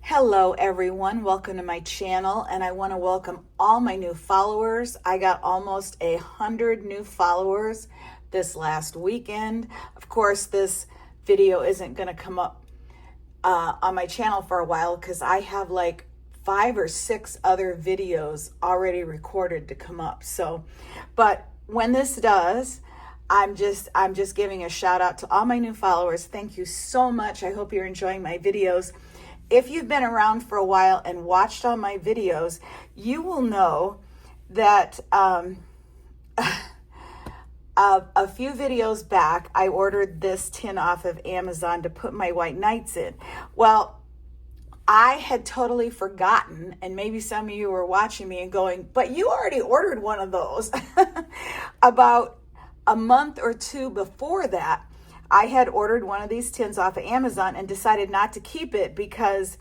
Hello everyone, welcome to my channel, and I want to welcome all my new followers. I got almost 100 new followers this last weekend. Of course, this video isn't going to come up on my channel for a while because I have like 5 or 6 other videos already recorded to come up. But when this does, I'm just giving a shout out to all my new followers. Thank you so much. I hope you're enjoying my videos. If you've been around for a while and watched all my videos, you will know that a few videos back, I ordered this tin off of Amazon to put my white knights in. Well, I had totally forgotten, and maybe some of you were watching me and going, but you already ordered one of those. About a month or two before that, I had ordered one of these tins off of Amazon and decided not to keep it because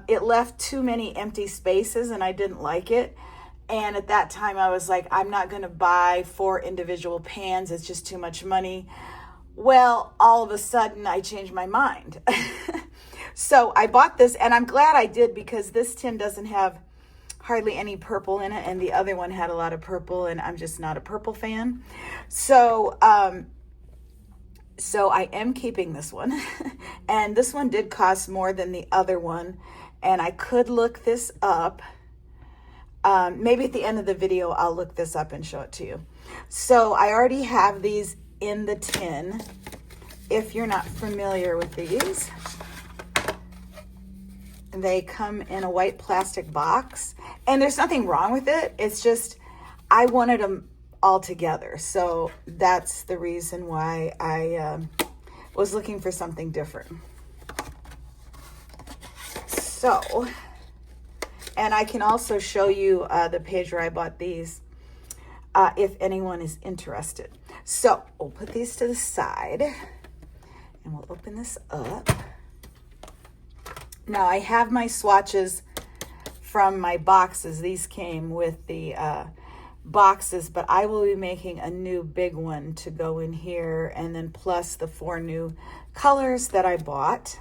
it left too many empty spaces and I didn't like it. And at that time I was like, I'm not going to buy 4 individual pans. It's just too much money. Well, all of a sudden I changed my mind. So I bought this, and I'm glad I did because this tin doesn't have hardly any purple in it, and the other one had a lot of purple, and I'm just not a purple fan. So I am keeping this one. And this one did cost more than the other one. And I could look this up. Maybe at the end of the video, I'll look this up and show it to you. So I already have these in the tin. If you're not familiar with these, they come in a white plastic box. And there's nothing wrong with it. It's just, I wanted them all together. So that's the reason why I was looking for something different. So, and I can also show you the page where I bought these if anyone is interested. So we'll put these to the side and we'll open this up. Now I have my swatches from my boxes. These came with the boxes, but I will be making a new big one to go in here, and then plus the 4 new colors that I bought.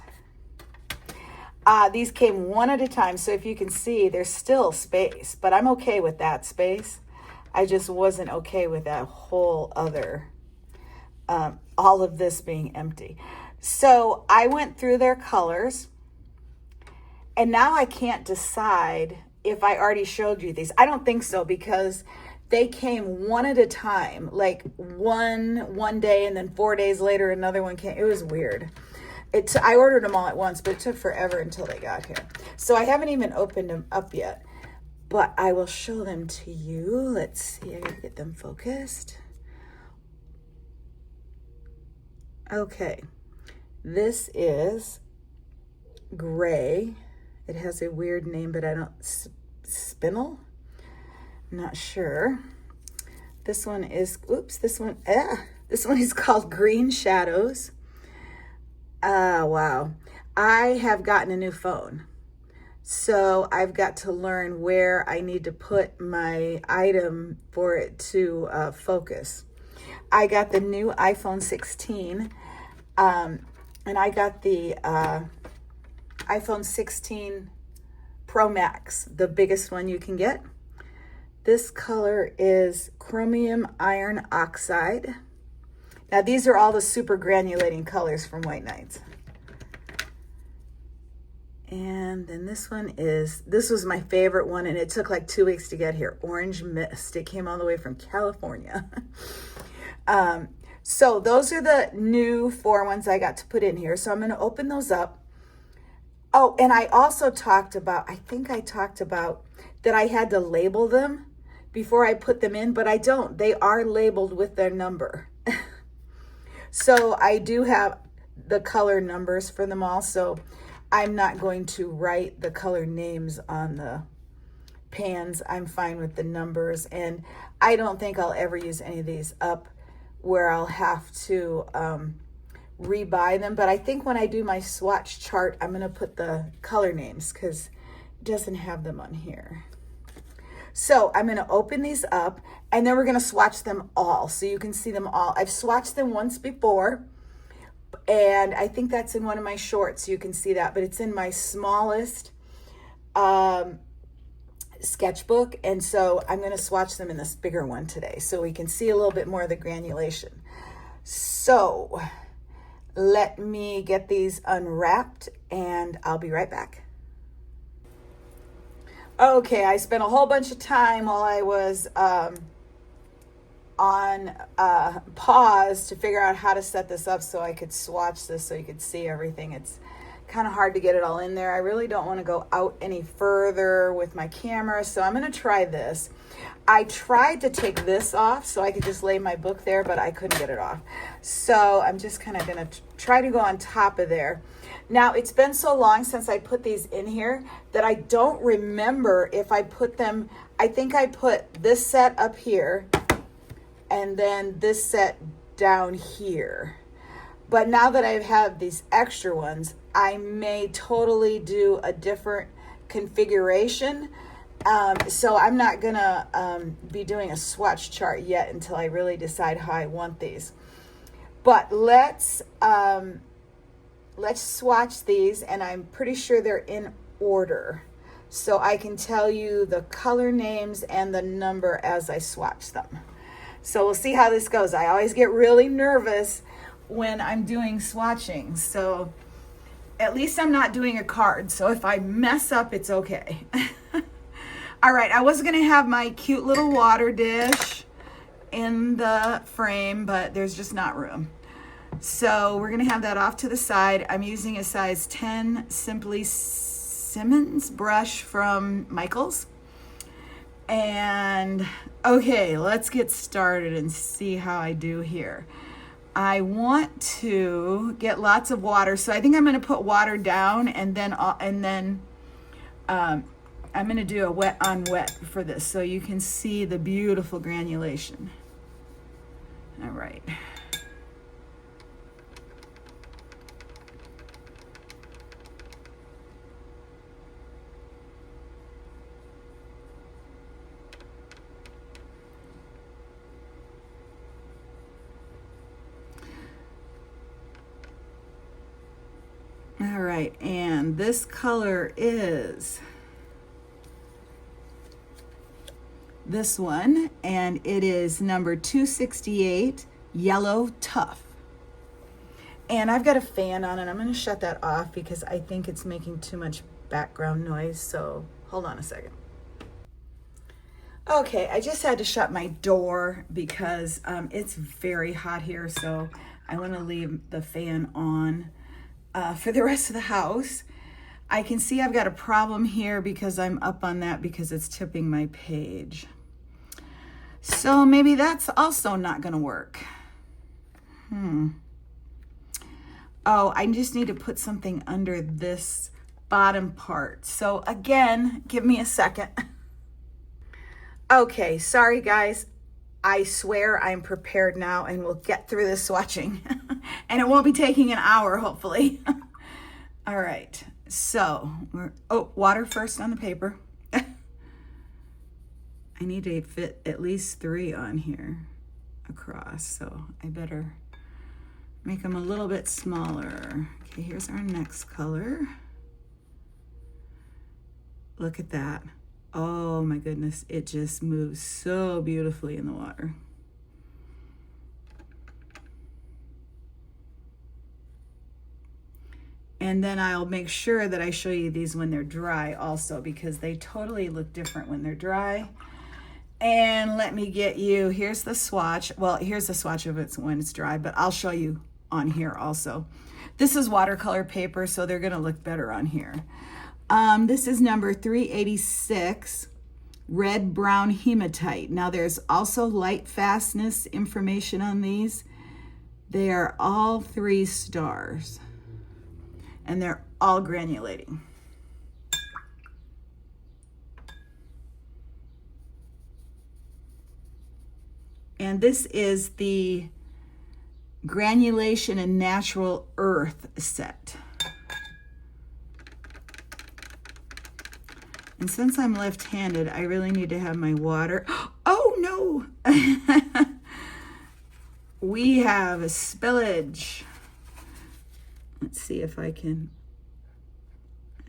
These came one at a time, so if you can see, there's still space, but I'm okay with that space. I just wasn't okay with that whole other, all of this being empty. So I went through their colors, and now I can't decide if I already showed you these. I don't think so, because they came one at a time, like one day, and then 4 days later another one came. It was weird. I ordered them all at once, but it took forever until they got here. So I haven't even opened them up yet, but I will show them to you. Let's see, I gotta get them focused. Okay, this is gray. It has a weird name, but I don't, spinel? I'm not sure. This one is, this one is called Green Shadows. Wow. I have gotten a new phone. So I've got to learn where I need to put my item for it to focus. I got the new iPhone 16, and I got the iPhone 16 Pro Max, the biggest one you can get. This color is chromium iron oxide. Now these are all the super granulating colors from White Knights. And then this one is, this was my favorite one, and it took like 2 weeks to get here. Orange Mist. It came all the way from California. So those are the new 4 ones I got to put in here. So I'm going to open those up. Oh, and I also talked about, I think I talked about that I had to label them before I put them in, but I don't. They are labeled with their number. So I do have the color numbers for them all. So I'm not going to write the color names on the pans. I'm fine with the numbers. And I don't think I'll ever use any of these up where I'll have to rebuy them. But I think when I do my swatch chart, I'm going to put the color names because it doesn't have them on here. So I'm going to open these up, and then we're going to swatch them all so you can see them all. I've swatched them once before, And I think that's in one of my shorts. You can see that, but it's in my smallest sketchbook. And so I'm going to swatch them in this bigger one today so we can see a little bit more of the granulation. So let me get these unwrapped and I'll be right back. Okay, I spent a whole bunch of time while I was on pause to figure out how to set this up so I could swatch this so you could see everything. It's kind of hard to get it all in there. I really don't want to go out any further with my camera, so I'm going to try this. I tried to take this off so I could just lay my book there, but I couldn't get it off. So I'm just kind of going to try to go on top of there. Now, it's been so long since I put these in here that I don't remember if I put them. I think I put this set up here and then this set down here. But now that I have these extra ones, I may totally do a different configuration. So I'm not gonna be doing a swatch chart yet until I really decide how I want these. But let's swatch these, and I'm pretty sure they're in order. So I can tell you the color names and the number as I swatch them. So we'll see how this goes. I always get really nervous when I'm doing swatching. So at least I'm not doing a card. So if I mess up, it's okay. All right, I was gonna have my cute little water dish in the frame, but there's just not room. So we're gonna have that off to the side. I'm using a size 10 Simply Simmons brush from Michaels. And okay, let's get started and see how I do here. I want to get lots of water, so I think I'm gonna put water down and then I'm gonna do a wet on wet for this so you can see the beautiful granulation. All right. All right, and this color is this one, and it is number 268, Yellow Tough. And I've got a fan on, and I'm going to shut that off because I think it's making too much background noise, so hold on a second. Okay, I just had to shut my door because it's very hot here, so I want to leave the fan on for the rest of the house. I can see I've got a problem here because I'm up on that because it's tipping my page. So maybe that's also not going to work. Oh, I just need to put something under this bottom part. So again, give me a second. Okay, sorry guys. I swear I'm prepared now and we'll get through this swatching. And it won't be taking an hour, hopefully. All right, so water first on the paper. I need to fit at least 3 on here across, so I better make them a little bit smaller. Okay, here's our next color. Look at that. Oh my goodness, it just moves so beautifully in the water. And then I'll make sure that I show you these when they're dry also, because they totally look different when they're dry. And let me get you, here's the swatch. Well, here's the swatch of it when it's dry, but I'll show you on here also. This is watercolor paper, so they're gonna look better on here. This is number 386, Red Brown Hematite. Now there's also light fastness information on these. They are all 3 stars. And they're all granulating. And this is the Granulation and Natural Earth set. And since I'm left-handed, I really need to have my water. Oh no! We have a spillage. Let's see if I can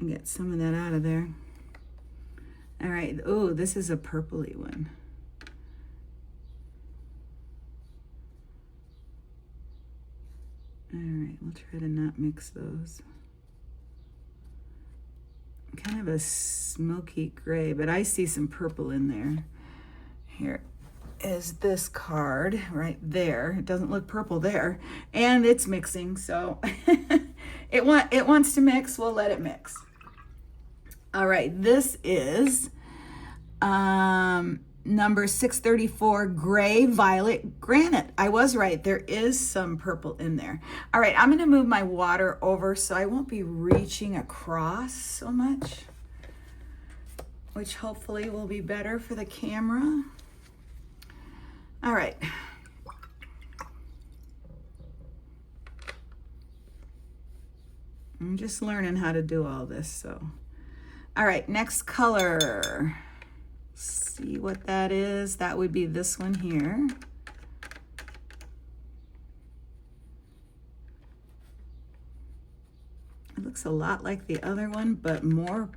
get some of that out of there. All right, oh, this is a purpley one. All right, we'll try to not mix those. Kind of a smoky gray, but I see some purple in there. Here is this card right there. It doesn't look purple there, and it's mixing, so it wants to mix. We'll let it mix. All right, this is number 634, Gray Violet Granite. I was right, there is some purple in there. All right, I'm gonna move my water over so I won't be reaching across so much, which hopefully will be better for the camera. All right. I'm just learning how to do all this, so. All right, next color. See what that is? That would be this one here. It looks a lot like the other one, but more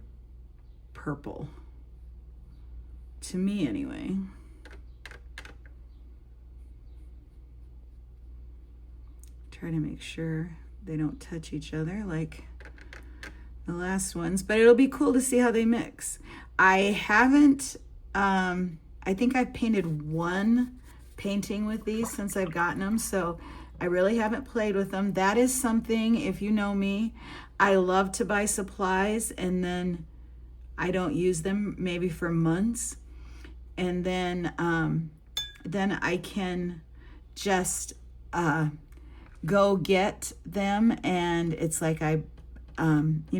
purple. To me, anyway. Try to make sure they don't touch each other like the last ones, but it'll be cool to see how they mix. I haven't, I think I've painted one painting with these since I've gotten them, so I really haven't played with them. That is something, if you know me, I love to buy supplies and then I don't use them maybe for months, and then I can just go get them, and it's like you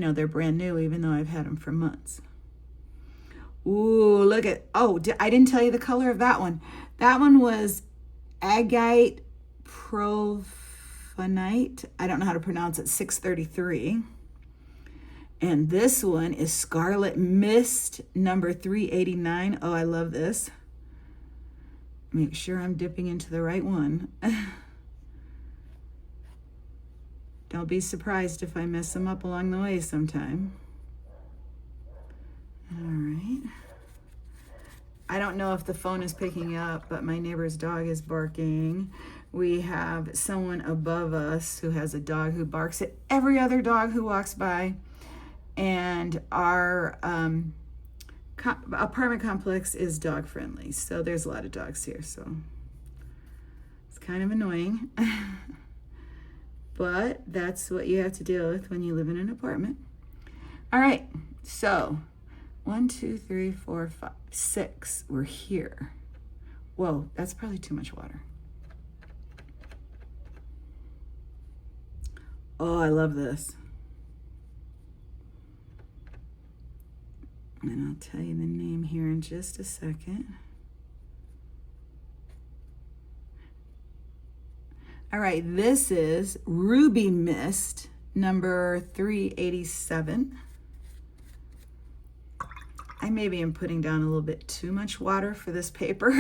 know, they're brand new even though I've had them for months. Ooh, look at, oh, I didn't tell you the color of that one. That one was Agate Profanite. I don't know how to pronounce it, 633. And this one is Scarlet Mist, number 389. Oh, I love this. Make sure I'm dipping into the right one. Don't be surprised if I mess them up along the way sometime. All right. I don't know if the phone is picking up, but my neighbor's dog is barking. We have someone above us who has a dog who barks at every other dog who walks by. And our apartment complex is dog friendly, so there's a lot of dogs here, so it's kind of annoying. But that's what you have to deal with when you live in an apartment. All right, so 1, 2, 3, 4, 5, 6. We're here. Whoa, that's probably too much water. Oh, I love this. And I'll tell you the name here in just a second. All right, this is Ruby Mist, number 387. I maybe am putting down a little bit too much water for this paper.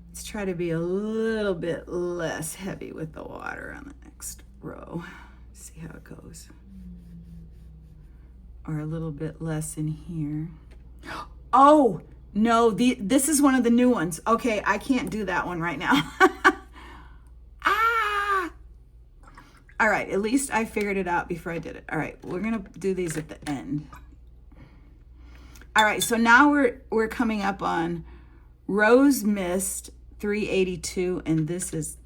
Let's try to be a little bit less heavy with the water on the next row. See how it goes. Or a little bit less in here. Oh, no, this is one of the new ones. Okay, I can't do that one right now. All right, at least I figured it out before I did it. All right, we're gonna do these at the end. All right, so now we're coming up on Rose Mist 382, and this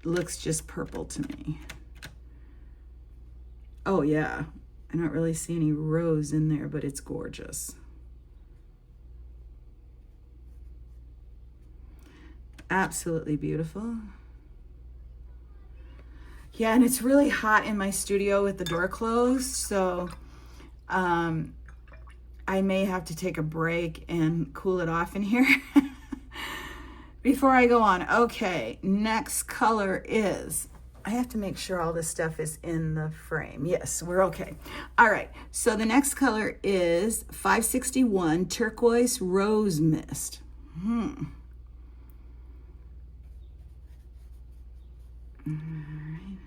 looks just purple to me. Oh yeah, I don't really see any rose in there, but it's gorgeous. Absolutely beautiful. Yeah, and it's really hot in my studio with the door closed, so I may have to take a break and cool it off in here before I go on. Okay, next color is, I have to make sure all this stuff is in the frame. Yes, we're okay. All right, so the next color is 561 Turquoise Rose Mist. All right.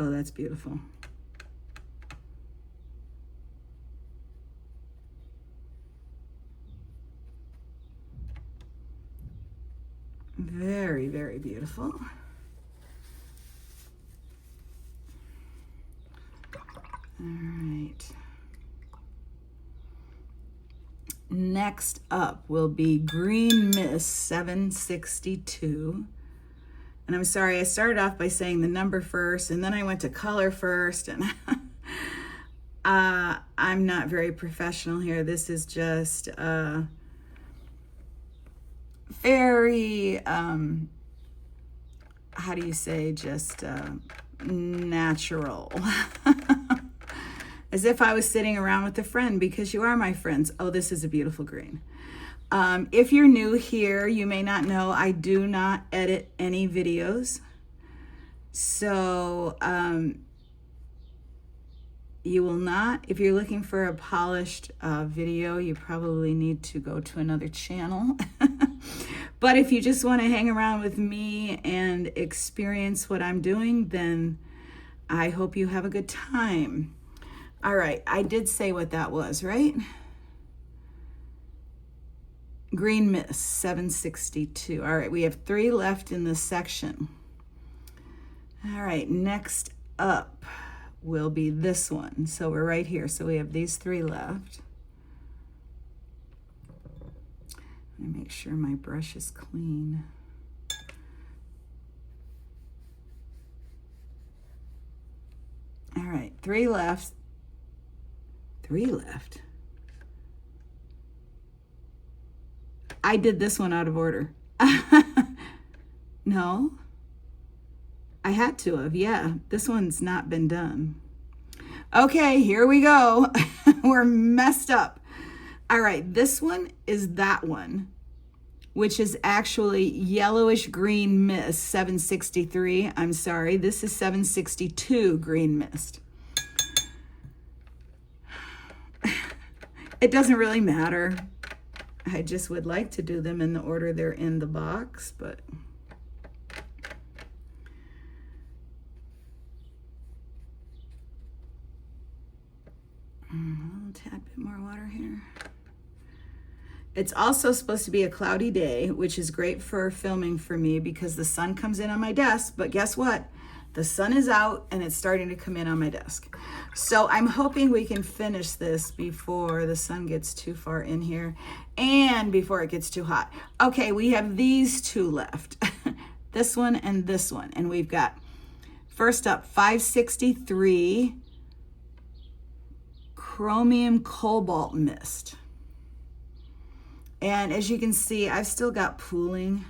Oh, that's beautiful. Very, very beautiful. All right. Next up will be Green Mist 762. And I'm sorry, I started off by saying the number first, and then I went to color first, and I'm not very professional here. This is just very, how do you say, just natural. As if I was sitting around with a friend, because you are my friends. Oh, this is a beautiful green. If you're new here, you may not know I do not edit any videos. So you will not, if you're looking for a polished video, you probably need to go to another channel. But if you just want to hang around with me and experience what I'm doing, then I hope you have a good time. All right, I did say what that was, right? Green Mist 762. All right, we have 3 left in this section. All right, next up will be this one. So we're right here. So we have these 3 left. Let me make sure my brush is clean. All right, 3 left. 3 left. I did this one out of order. No, I had to have. Yeah, this one's not been done. Okay, here we go. We're messed up. All right, this one is that one, which is actually Yellowish Green Mist 763. I'm sorry, this is 762 Green Mist. It doesn't really matter. I just would like to do them in the order they're in the box, but a little tad bit more water here. It's also supposed to be a cloudy day, which is great for filming for me because the sun comes in on my desk, but guess what? The sun is out and it's starting to come in on my desk. So I'm hoping we can finish this before the sun gets too far in here and before it gets too hot. Okay, we have these 2 left. This one and this one. And we've got, first up, 563 Chromium Cobalt Mist. And as you can see, I've still got pooling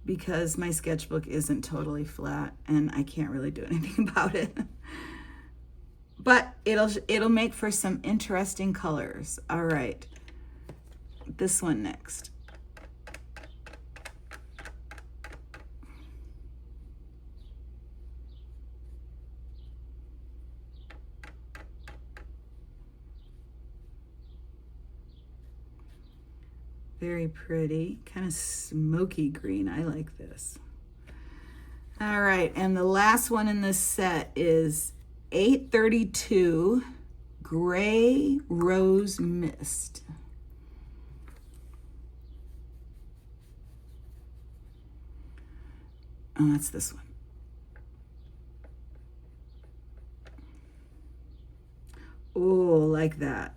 because my sketchbook isn't totally flat and I can't really do anything about it. But it'll make for some interesting colors. All right, this one next. Very pretty, kind of smoky green. I like this. All right, and the last one in this set is 832 Gray Rose Mist. Oh, that's this one. Oh, like that.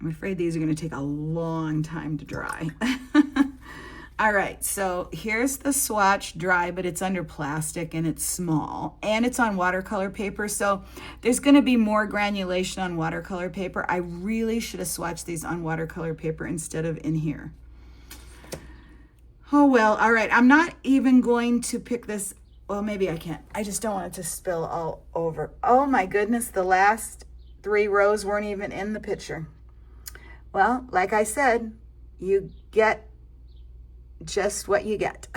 I'm afraid these are going to take a long time to dry. All right, so here's the swatch dry, but it's under plastic and it's small and it's on watercolor paper. So there's going to be more granulation on watercolor paper. I really should have swatched these on watercolor paper instead of in here. Oh, well, all right. I'm not even going to pick this. Well, maybe I can't. I just don't want it to spill all over. Oh my goodness, the last 3 rows weren't even in the picture. Well, like I said, you get just what you get.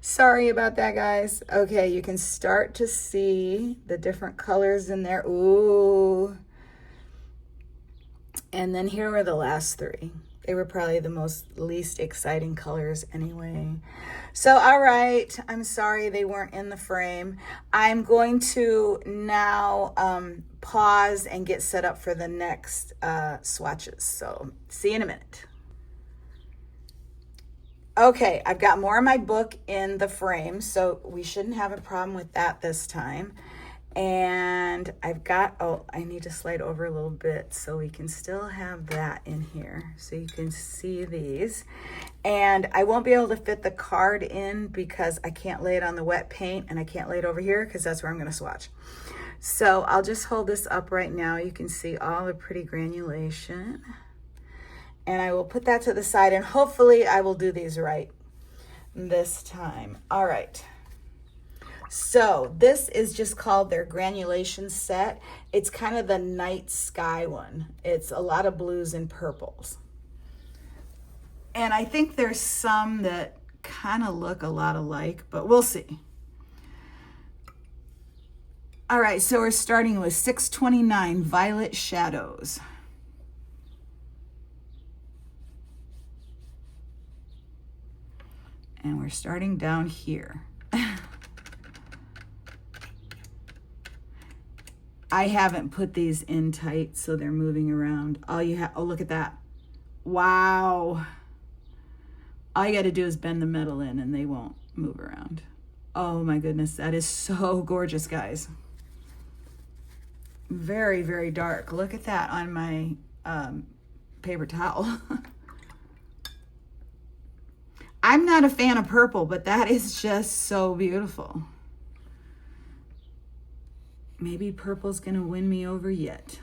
Sorry about that, guys. Okay, you can start to see the different colors in there. Ooh, And then here were the last three. They were probably the least exciting colors anyway. So, all right, I'm sorry they weren't in the frame. I'm going to now pause and get set up for the next swatches. So, see you in a minute. Okay, I've got more of my book in the frame, so we shouldn't have a problem with that this time. And I've got, oh, I need to slide over a little bit so we can still have that in here so you can see these. And I won't be able to fit the card in because I can't lay it on the wet paint and I can't lay it over here because that's where I'm going to swatch. So I'll just hold this up right now. You can see all the pretty granulation. And I will put that to the side and hopefully I will do these right this time. All right. So this is just called their granulation set. It's kind of the night sky one. It's a lot of blues and purples. And I think there's some that kind of look a lot alike, but we'll see. All right, so we're starting with 629 Violet Shadows. And we're starting down here. I haven't put these in tight, so they're moving around. All you have, oh, look at that. Wow. All you got to do is bend the metal in and they won't move around. Oh my goodness, that is so gorgeous, guys. Very, very dark. Look at that on my paper towel. I'm not a fan of purple, but that is just so beautiful. Maybe purple's gonna win me over yet.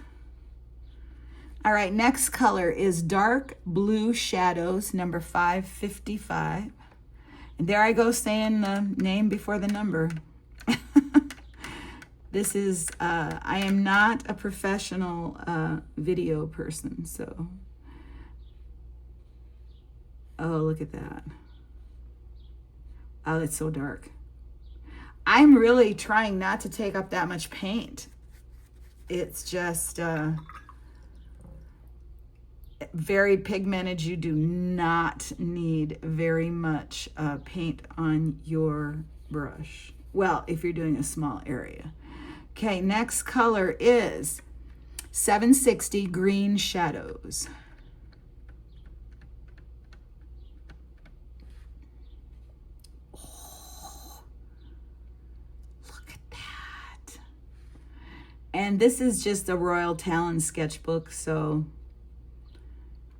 All right, next color is Dark Blue Shadows, number 555. And there I go saying the name before the number. This is, I am not a professional video person, so. Oh, look at that. Oh, it's so dark. I'm really trying not to take up that much paint. It's just very pigmented. You do not need very much paint on your brush. Well, if you're doing a small area. Okay, next color is 760 Green Shadows. And this is just a Royal Talon sketchbook, so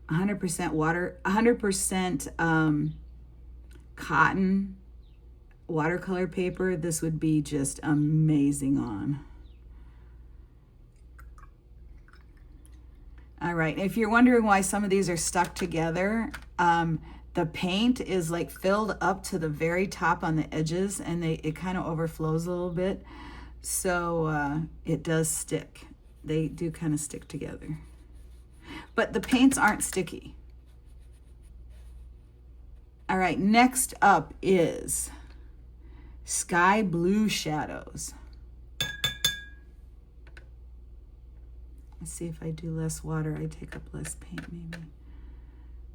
100% water, 100% cotton watercolor paper. This would be just amazing on. All right, if you're wondering why some of these are stuck together, the paint is like filled up to the very top on the edges and it kind of overflows a little bit. So it does stick. They do kind of stick together. But the paints aren't sticky. All right, next up is Sky Blue Shadows. Let's see if I do less water, I take up less paint maybe.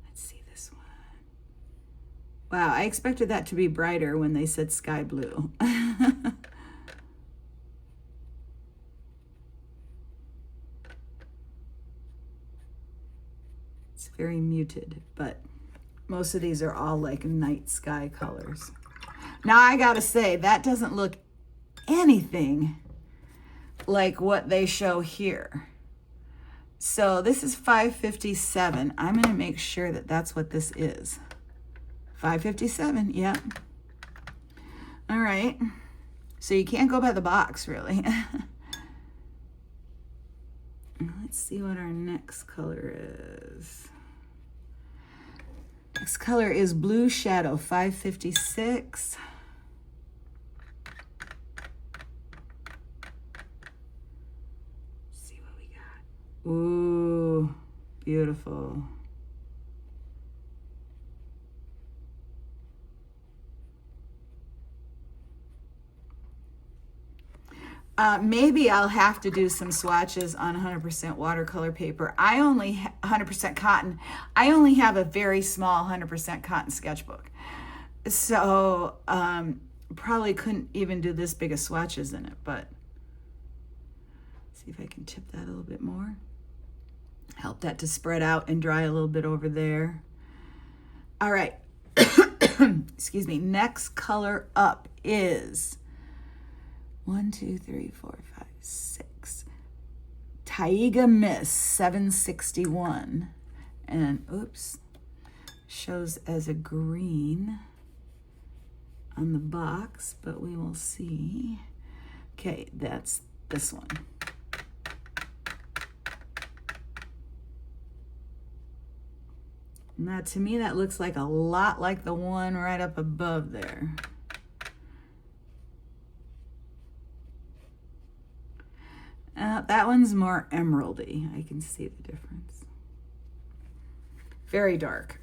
Let's see this one. Wow, I expected that to be brighter when they said sky blue. It's very muted, but most of these are all like night sky colors. Now I gotta say, that doesn't look anything like what they show here. So this is 557. I'm gonna make sure that that's what this is. 557, yeah. All right, so you can't go by the box really. Let's see what our next color is. Next color is Blue Shadow, 556. Let's see what we got. Ooh, beautiful. Maybe I'll have to do some swatches on 100% watercolor paper. I only 100% cotton. I only have a very small 100% cotton sketchbook. So probably couldn't even do this big of swatches in it, but see if I can tip that a little bit more. Help that to spread out and dry a little bit over there. All right. Excuse me. Next color up is 1, 2, 3, 4, 5, 6. Taiga Mist 761. And oops, shows as a green on the box, but we will see. Okay, that's this one. Now, to me, that looks like a lot like the one right up above there. That one's more emeraldy. I can see the difference. Very dark.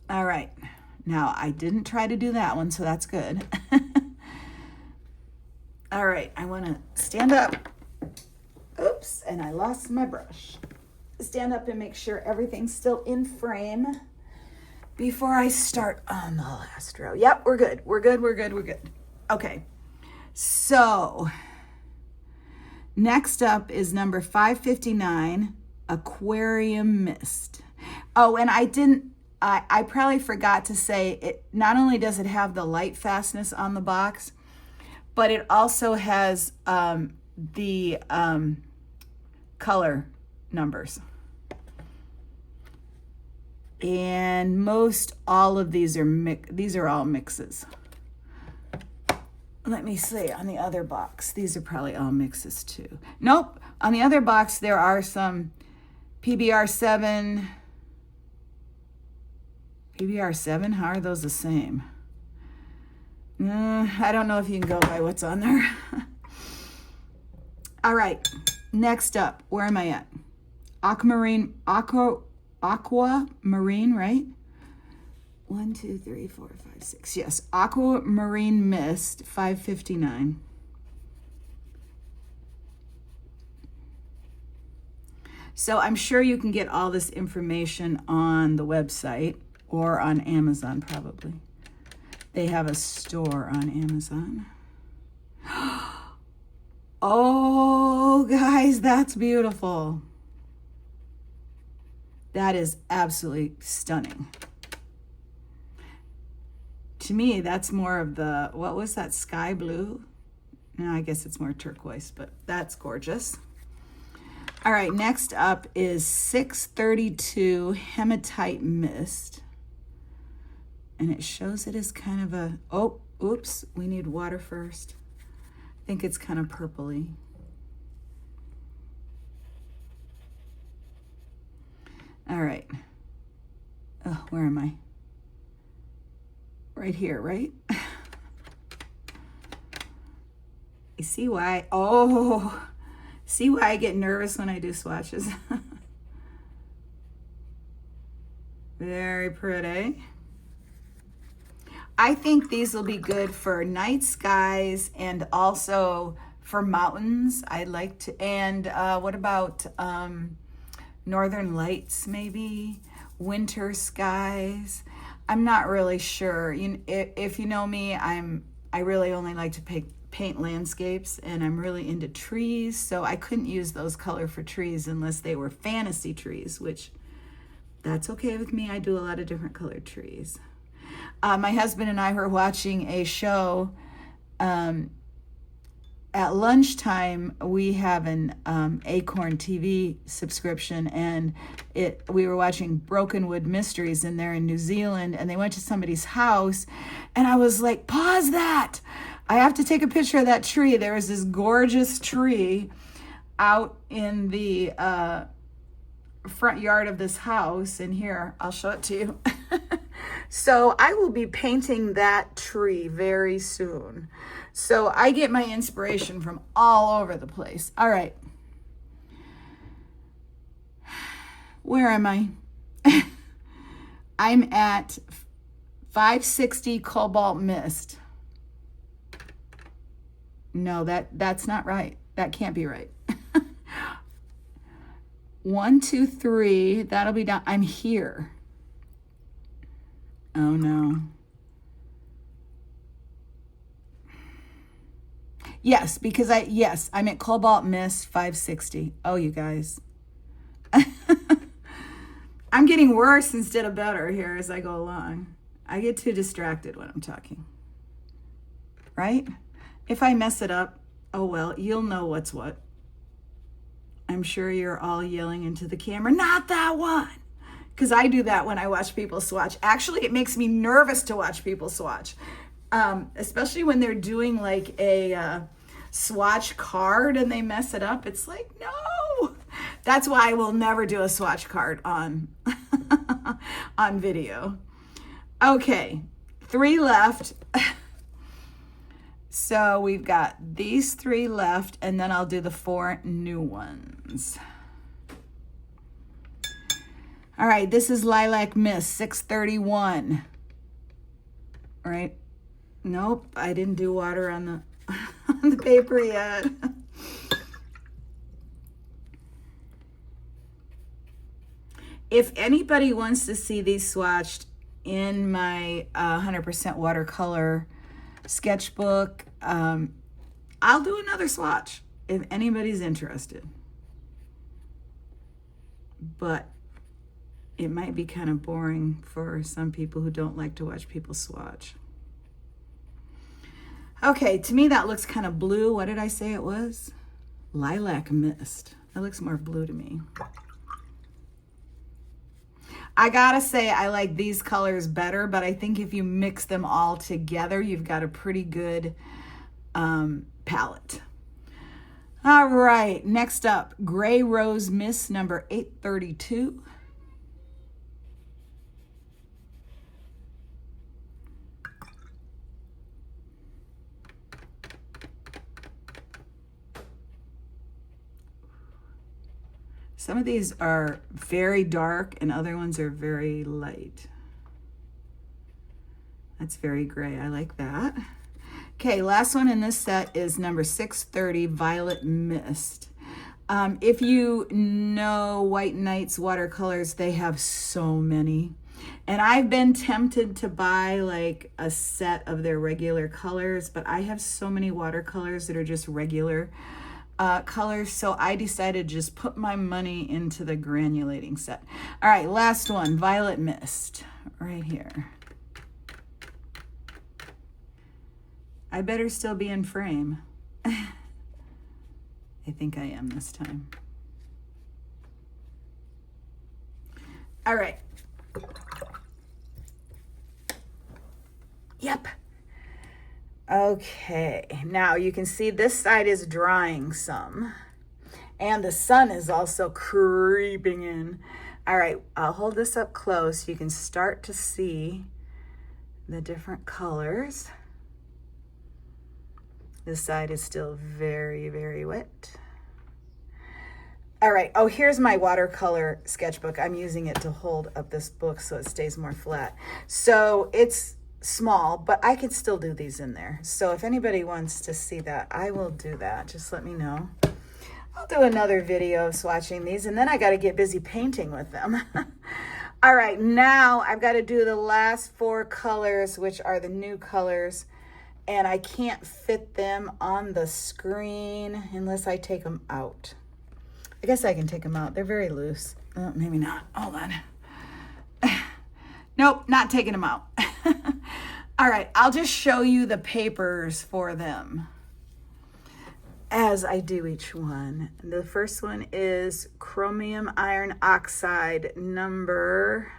All right. Now, I didn't try to do that one, so that's good. All right. I want to stand up. Oops, and I lost my brush. Stand up and make sure everything's still in frame before I start on the last row. Yep, we're good. We're good. We're good. We're good. Okay. So next up is number 559, Aquarium Mist. Oh, and I probably forgot to say it. Not only does it have the light fastness on the box, but it also has the color numbers. And most all of these are all mixes. Let me see on the other box. These are probably all mixes too. Nope. On the other box, there are some PBR 7. PBR 7, how are those the same? I don't know if you can go by what's on there. All right. Next up, where am I at? Aquamarine, right? 1, 2, 3, 4, 5, 6. Yes, Aquamarine Mist 559. So I'm sure you can get all this information on the website or on Amazon probably. They have a store on Amazon. Oh, guys, that's beautiful. That is absolutely stunning. To me, that's more of the, what was that, sky blue? No, I guess it's more turquoise, but that's gorgeous. All right, next up is 632 Hematite Mist. And it shows it as kind of a, oh, oops, we need water first. I think it's kind of purpley. All right. Oh, where am I? Right here, right? You see why? Oh, see why I get nervous when I do swatches? Very pretty. I think these will be good for night skies and also for mountains. I'd like to, and what about northern lights maybe? Winter skies? I'm not really sure. If you know me, I really only like to paint landscapes, and I'm really into trees, so I couldn't use those color for trees unless they were fantasy trees, which that's okay with me. I do a lot of different colored trees. My husband and I were watching a show. At lunchtime, we have an Acorn TV subscription, and we were watching Brokenwood Mysteries, and they're in New Zealand, and they went to somebody's house, and I was like, pause that! I have to take a picture of that tree. There was this gorgeous tree out in the front yard of this house, and here, I'll show it to you. So I will be painting that tree very soon. So I get my inspiration from all over the place. All right. Where am I? I'm at 560 Cobalt Mist. No, that's not right. That can't be right. 1, 2, 3. That'll be done. I'm here. Oh no. Yes, because I'm at Cobalt Mist 560. Oh, you guys. I'm getting worse instead of better here as I go along. I get too distracted when I'm talking. Right? If I mess it up, oh well, you'll know what's what. I'm sure you're all yelling into the camera, not that one. Because I do that when I watch people swatch. Actually, it makes me nervous to watch people swatch. Especially when they're doing like a swatch card and they mess it up. It's like, no. That's why I will never do a swatch card on, on video. Okay, 3 left. So we've got these 3 left, and then I'll do the 4 new ones. All right, this is Lilac Mist 631. All right. Nope, I didn't do water on the on the paper yet. If anybody wants to see these swatched in my 100% watercolor sketchbook, I'll do another swatch if anybody's interested. But it might be kind of boring for some people who don't like to watch people swatch. Okay, to me that looks kind of blue. What did I say it was? Lilac Mist. That looks more blue to me. I gotta say I like these colors better, but I think if you mix them all together, you've got a pretty good palette. All right, next up, Gray Rose Mist number 832. Some of these are very dark and other ones are very light. That's very gray. I like that. Okay, last one in this set is number 630, Violet Mist. If you know White Nights watercolors, they have so many. And I've been tempted to buy like a set of their regular colors, but I have so many watercolors that are just regular colors, so I decided to just put my money into the granulating set. All right, last one, Violet Mist, right here. I better still be in frame. I think I am this time. All right. Yep. Okay, now you can see this side is drying some, and the sun is also creeping in. All right, I'll hold this up close. You can start to see the different colors. This side is still very, very wet. All right, oh, here's my watercolor sketchbook. I'm using it to hold up this book so it stays more flat. So it's small, but I could still do these in there. So if anybody wants to see that, I will do that. Just let me know. I'll do another video of swatching these, and then I got to get busy painting with them. All right, now I've got to do the last 4 colors, which are the new colors, and I can't fit them on the screen unless I take them out. I guess I can take them out. They're very loose. Maybe not. Hold on. Nope, not taking them out. All right, I'll just show you the papers for them as I do each one. The first one is chromium iron oxide number,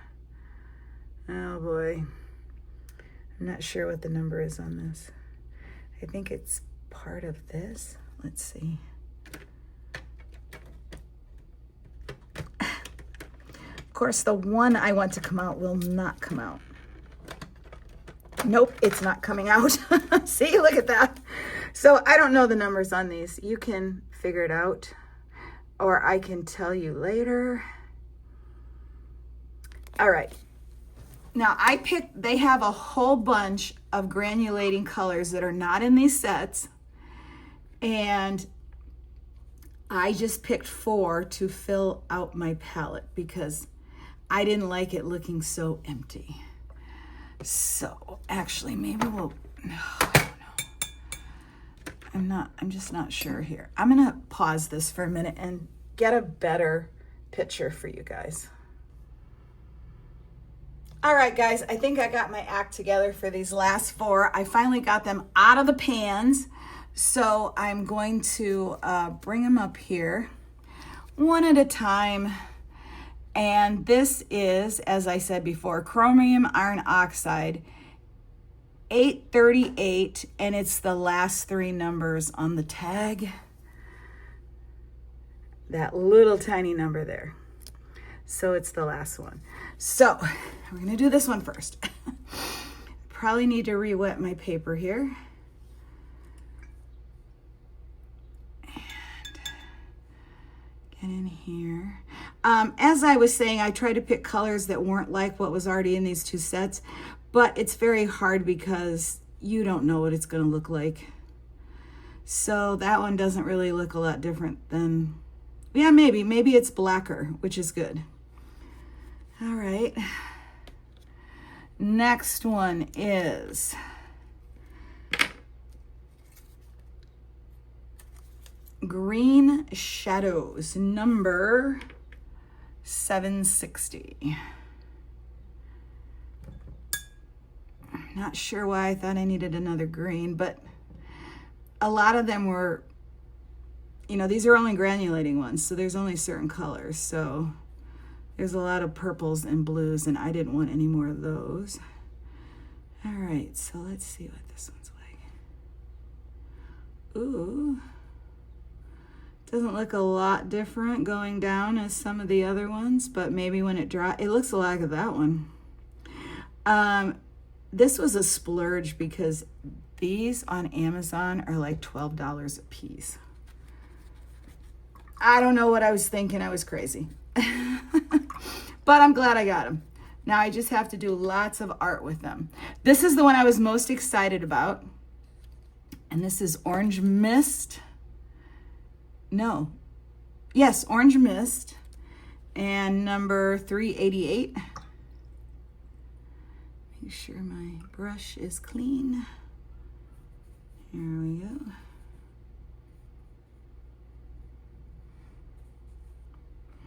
oh boy, I'm not sure what the number is on this. I think it's part of this. Let's see. Of course, the one I want to come out will not come out. Nope, it's not coming out. See, look at that. So I don't know the numbers on these. You can figure it out, or I can tell you later. All right. Now they have a whole bunch of granulating colors that are not in these sets. And I just picked 4 to fill out my palette because I didn't like it looking so empty. So actually, maybe we'll, no, I don't know. I'm just not sure here. I'm gonna pause this for a minute and get a better picture for you guys. All right, guys, I think I got my act together for these last 4. I finally got them out of the pans. So I'm going to bring them up here one at a time. And this is, as I said before, chromium iron oxide 838, and it's the last 3 numbers on the tag. That little tiny number there. So it's the last one. So we're gonna do this one first. Probably need to re-wet my paper here. And in here. As I was saying, I tried to pick colors that weren't like what was already in these 2 sets, but it's very hard because you don't know what it's gonna look like. So that one doesn't really look a lot different than, yeah, maybe it's blacker, which is good. All right. Next one is Green Shadows, number 760. Not sure why I thought I needed another green, but a lot of them were, you know, these are only granulating ones, so there's only certain colors. So there's a lot of purples and blues, and I didn't want any more of those. All right, so let's see what this one's like. Ooh. Doesn't look a lot different going down as some of the other ones, but maybe when it dries, it looks a lot like that one. This was a splurge because these on Amazon are like $12 a piece. I don't know what I was thinking. I was crazy. But I'm glad I got them. Now I just have to do lots of art with them. This is the one I was most excited about. And this is Orange Mist. No. Yes, Orange Mist. And number 388. Make sure my brush is clean. Here we go.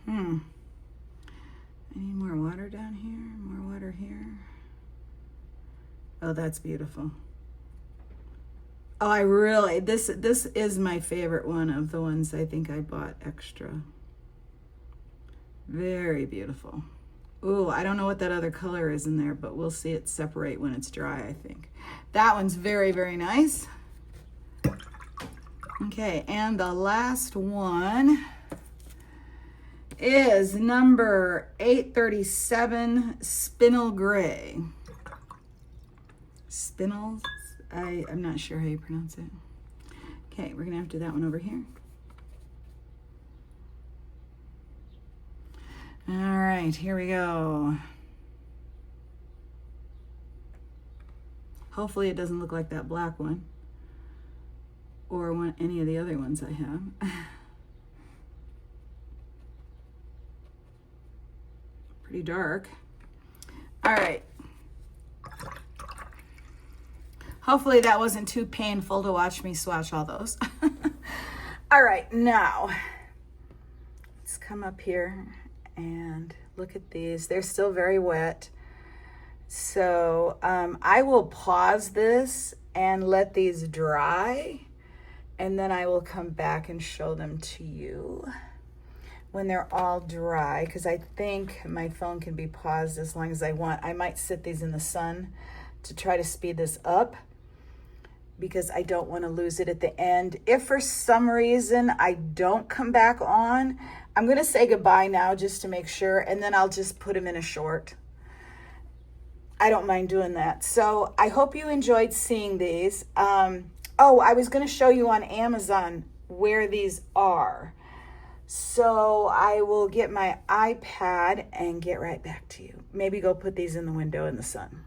I need more water down here, more water here. Oh, that's beautiful. Oh, I really, this is my favorite one of the ones I think I bought extra. Very beautiful. Ooh, I don't know what that other color is in there, but we'll see it separate when it's dry, I think. That one's very, very nice. Okay, and the last one is number 837, Spinel Gray. Spinel, I'm not sure how you pronounce it. Okay, we're gonna have to do that one over here. All right, here we go. Hopefully it doesn't look like that black one or any of the other ones I have. Pretty dark. All right. Hopefully that wasn't too painful to watch me swatch all those. All right, now let's come up here and look at these. They're still very wet. So I will pause this and let these dry, and then I will come back and show them to you when they're all dry, because I think my phone can be paused as long as I want. I might sit these in the sun to try to speed this up because I don't want to lose it at the end. If for some reason I don't come back on, I'm going to say goodbye now just to make sure, and then I'll just put them in a short. I don't mind doing that. So I hope you enjoyed seeing these. Oh, I was going to show you on Amazon where these are. So I will get my iPad and get right back to you. Maybe go put these in the window in the sun.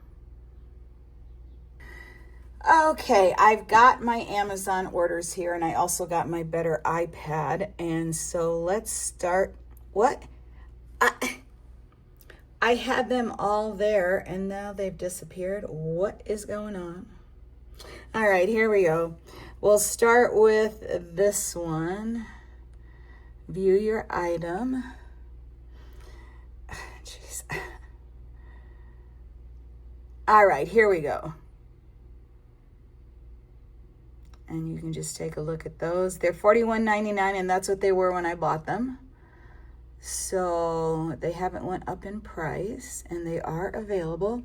Okay, I've got my Amazon orders here, and I also got my Better iPad. And so let's start. What? I had them all there, and now they've disappeared. What is going on? All right, here we go. We'll start with this one. View your item. Jeez. All right, here we go. And you can just take a look at those. They're $41.99, and that's what they were when I bought them. So they haven't went up in price, and they are available.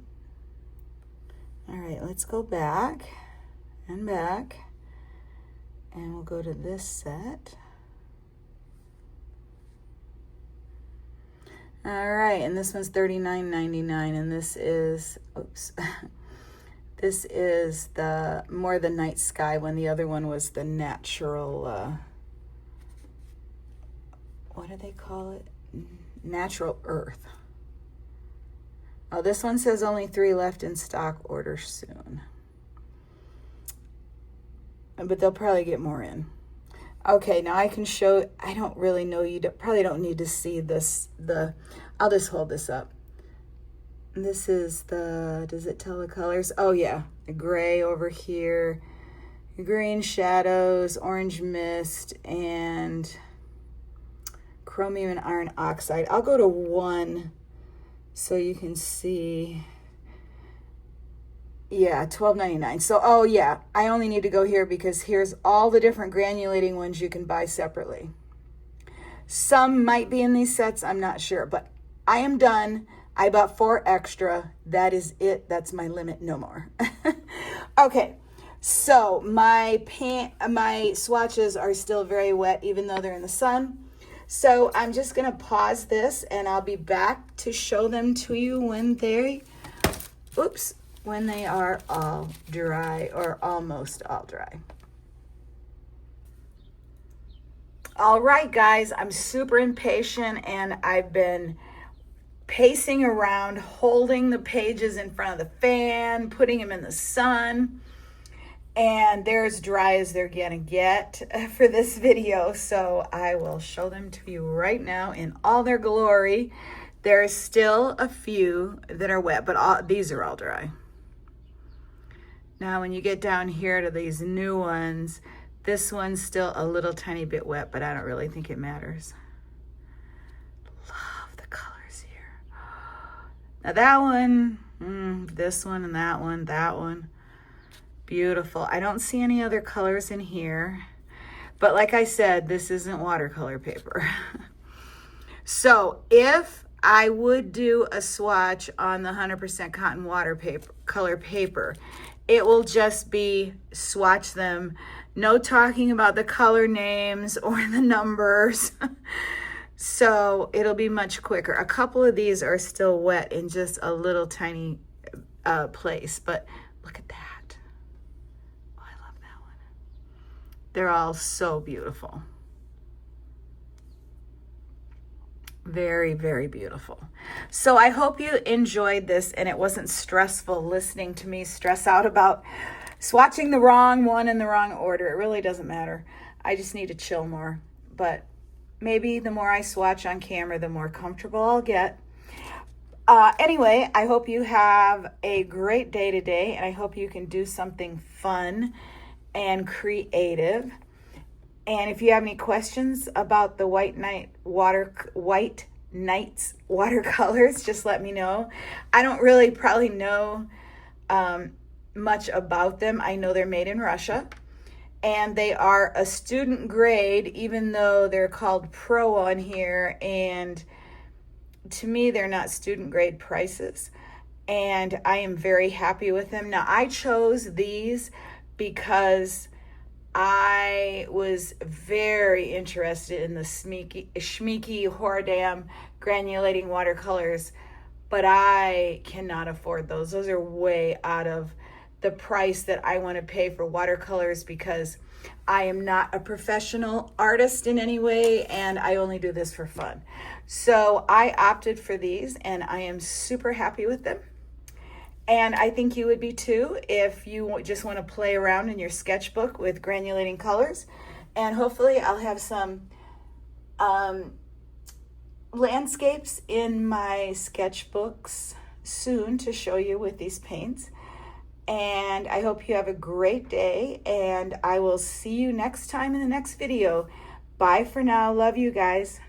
All right, let's go back and back, and we'll go to this set. All right, and this one's $39.99, and this is, oops. This is the more the night sky one. The other one was the natural, what do they call it? Natural earth. Oh, this one says only 3 left in stock, order soon. But they'll probably get more in. Okay, now I can show, I don't really know, probably don't need to see this, I'll just hold this up. This is the, does it tell the colors? Oh yeah, the gray over here, green shadows, orange mist, and chromium and iron oxide. I'll go to 1 so you can see. Yeah, $12.99. So, oh yeah, I only need to go here because here's all the different granulating ones you can buy separately. Some might be in these sets, I'm not sure, but I am done. I bought 4 extra. That is it. That's my limit. No more. Okay. So my swatches are still very wet, even though they're in the sun. So I'm just going to pause this, and I'll be back to show them to you when when they are all dry, or almost all dry. All right, guys, I'm super impatient, and I've been pacing around, holding the pages in front of the fan, putting them in the sun, and they're as dry as they're gonna get for this video. So I will show them to you right now in all their glory. There's still a few that are wet, but these are all dry. Now when you get down here to these new ones, this one's still a little tiny bit wet, but I don't really think it matters. Now that one, this one, and that one, beautiful. I don't see any other colors in here, but like I said, this isn't watercolor paper. So if I would do a swatch on the 100% cotton watercolor paper, it will just be swatch them, no talking about the color names or the numbers. So it'll be much quicker. A couple of these are still wet in just a little tiny place, but look at that. Oh, I love that one. They're all so beautiful. Very, very beautiful. So I hope you enjoyed this and it wasn't stressful listening to me stress out about swatching the wrong one in the wrong order. It really doesn't matter. I just need to chill more. But maybe the more I swatch on camera, the more comfortable I'll get. Anyway, I hope you have a great day today, and I hope you can do something fun and creative. And if you have any questions about the White Nights watercolors, just let me know. I don't really probably know much about them. I know they're made in Russia. And they are a student grade, even though they're called pro on here. And to me, they're not student grade prices. And I am very happy with them. Now, I chose these because I was very interested in the schmeeky Horadam granulating watercolors, but I cannot afford those. Those are way out of the price that I want to pay for watercolors because I am not a professional artist in any way, and I only do this for fun. So I opted for these, and I am super happy with them. And I think you would be too if you just want to play around in your sketchbook with granulating colors. And hopefully I'll have some landscapes in my sketchbooks soon to show you with these paints. And I hope you have a great day, and I will see you next time in the next video. Bye for now. Love you guys.